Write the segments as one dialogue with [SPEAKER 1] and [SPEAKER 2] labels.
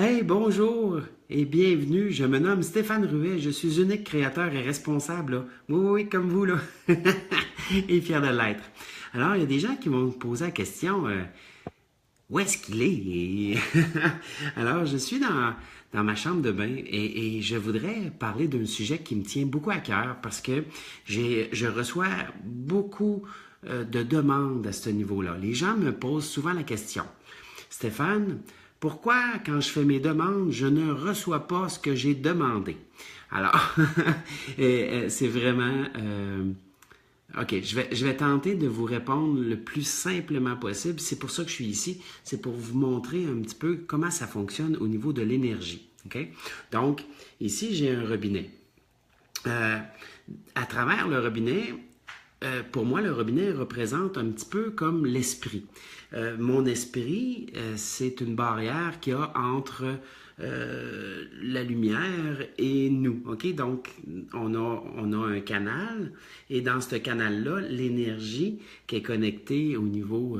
[SPEAKER 1] Hey, bonjour et bienvenue. Je me nomme Stéphane Ruet. Je suis unique créateur et responsable, là. Oui, oui, oui, comme vous, là. Et fier de l'être. Alors, il y a des gens qui vont me poser la question, où est-ce qu'il est? Alors, je suis dans ma chambre de bain et je voudrais parler d'un sujet qui me tient beaucoup à cœur parce que je reçois beaucoup de demandes à ce niveau-là. Les gens me posent souvent la question, Stéphane, pourquoi quand je fais mes demandes, je ne reçois pas ce que j'ai demandé? Alors, c'est vraiment... OK, je vais tenter de vous répondre le plus simplement possible. C'est pour ça que je suis ici. C'est pour vous montrer un petit peu comment ça fonctionne au niveau de l'énergie. OK? Donc, ici, j'ai un robinet. Euh, à travers le robinet, pour moi, le robinet représente un petit peu comme l'esprit. Mon esprit, c'est une barrière qu'il y a entre la lumière et nous. OK? Donc, on a un canal et dans ce canal-là, l'énergie qui est connectée au niveau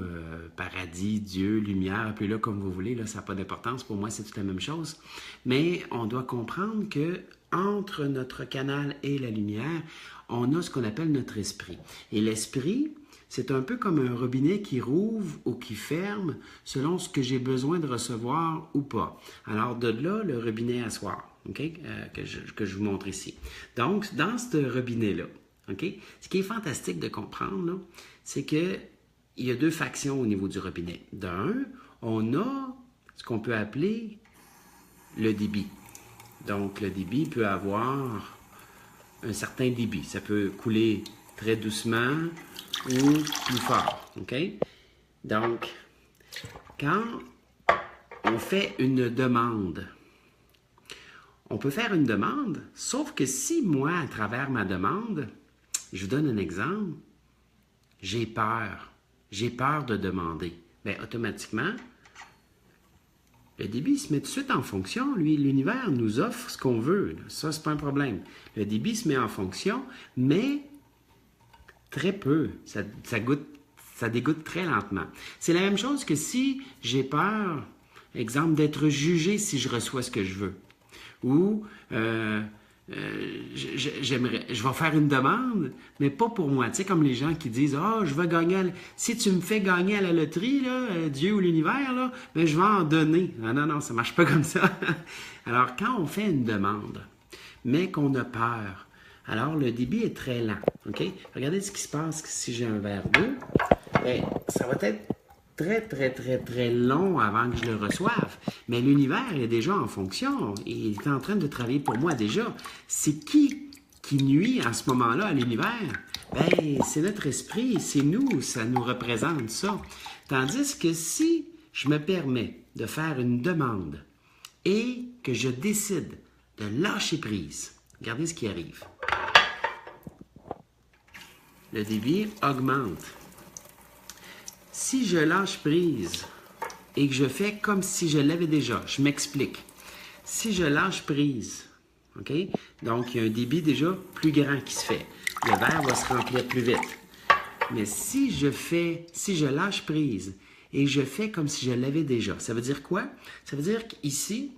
[SPEAKER 1] paradis, Dieu, lumière, appelez-le comme vous voulez, là, ça n'a pas d'importance. Pour moi, c'est toute la même chose. Mais on doit comprendre que entre notre canal et la lumière, on a ce qu'on appelle notre esprit. Et l'esprit, c'est un peu comme un robinet qui rouvre ou qui ferme selon ce que j'ai besoin de recevoir ou pas. Alors, de là, le robinet à soir, okay? Que je vous montre ici. Donc, dans ce robinet-là, okay? Ce qui est fantastique de comprendre, là, c'est qu'il y a deux factions au niveau du robinet. D'un, on a ce qu'on peut appeler le débit. Donc, le débit peut avoir un certain débit. Ça peut couler très doucement ou plus fort. OK? Donc, quand on fait une demande, on peut faire une demande, sauf que si moi, à travers ma demande, je vous donne un exemple, j'ai peur de demander, bien, automatiquement, le débit se met tout de suite en fonction. Lui, l'univers nous offre ce qu'on veut. Ça, c'est pas un problème. Le débit se met en fonction, mais très peu. Ça dégoutte très lentement. C'est la même chose que si j'ai peur, exemple, d'être jugé si je reçois ce que je veux. Ou je vais faire une demande, mais pas pour moi. Tu sais, comme les gens qui disent, je vais gagner, si tu me fais gagner à la loterie, là, Dieu ou l'univers, là, ben, je vais en donner. Non, non, non, ça marche pas comme ça. Alors, quand on fait une demande, mais qu'on a peur, alors le débit est très lent. OK? Regardez ce qui se passe si j'ai un verre d'eau. Ben, ça va être très, très, très, très long avant que je le reçoive. Mais l'univers est déjà en fonction. Il est en train de travailler pour moi déjà. C'est qui nuit à ce moment-là à l'univers? Ben, c'est notre esprit, c'est nous, ça nous représente ça. Tandis que si je me permets de faire une demande et que je décide de lâcher prise, regardez ce qui arrive. Le débit augmente. Si je lâche prise et que je fais comme si je l'avais déjà, je m'explique. Si je lâche prise, OK? Donc, il y a un débit déjà plus grand qui se fait. Le verre va se remplir plus vite. Mais si je lâche prise et je fais comme si je l'avais déjà, ça veut dire quoi? Ça veut dire qu'ici,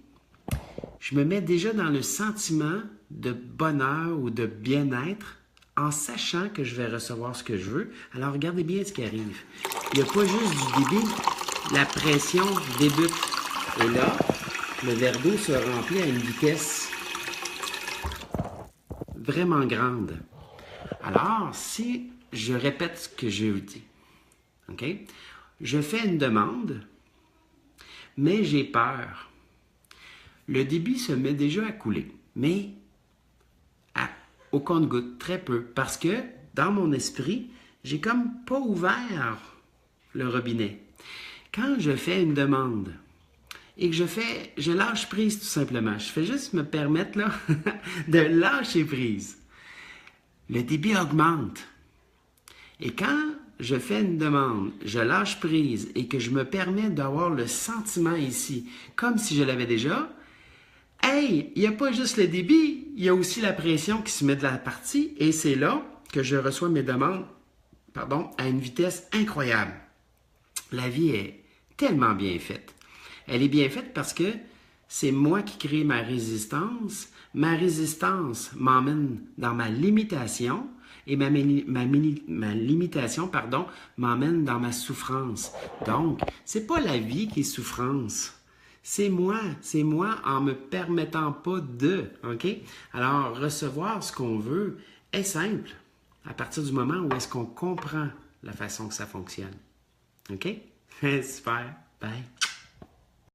[SPEAKER 1] je me mets déjà dans le sentiment de bonheur ou de bien-être en sachant que je vais recevoir ce que je veux. Alors, regardez bien ce qui arrive. Il n'y a pas juste du débit, la pression débute. Et là, le verre d'eau se remplit à une vitesse vraiment grande. Alors, si je répète ce que je vous dis, OK? Je fais une demande, mais j'ai peur. Le débit se met déjà à couler, mais au compte-gouttes, très peu, parce que dans mon esprit, j'ai comme pas ouvert le robinet. Quand je fais une demande et que je lâche prise tout simplement, je fais juste me permettre là, de lâcher prise. Le débit augmente. Et quand je fais une demande, je lâche prise et que je me permets d'avoir le sentiment ici, comme si je l'avais déjà, hey, il n'y a pas juste le débit, il y a aussi la pression qui se met de la partie et c'est là que je reçois mes demandes, à une vitesse incroyable. La vie est tellement bien faite. Elle est bien faite parce que c'est moi qui crée ma résistance m'emmène dans ma limitation et ma limitation, pardon, m'emmène dans ma souffrance. Donc, c'est pas la vie qui est souffrance. C'est moi en me permettant pas de, OK? Alors, recevoir ce qu'on veut est simple à partir du moment où est-ce qu'on comprend la façon que ça fonctionne. OK? Super. Bye.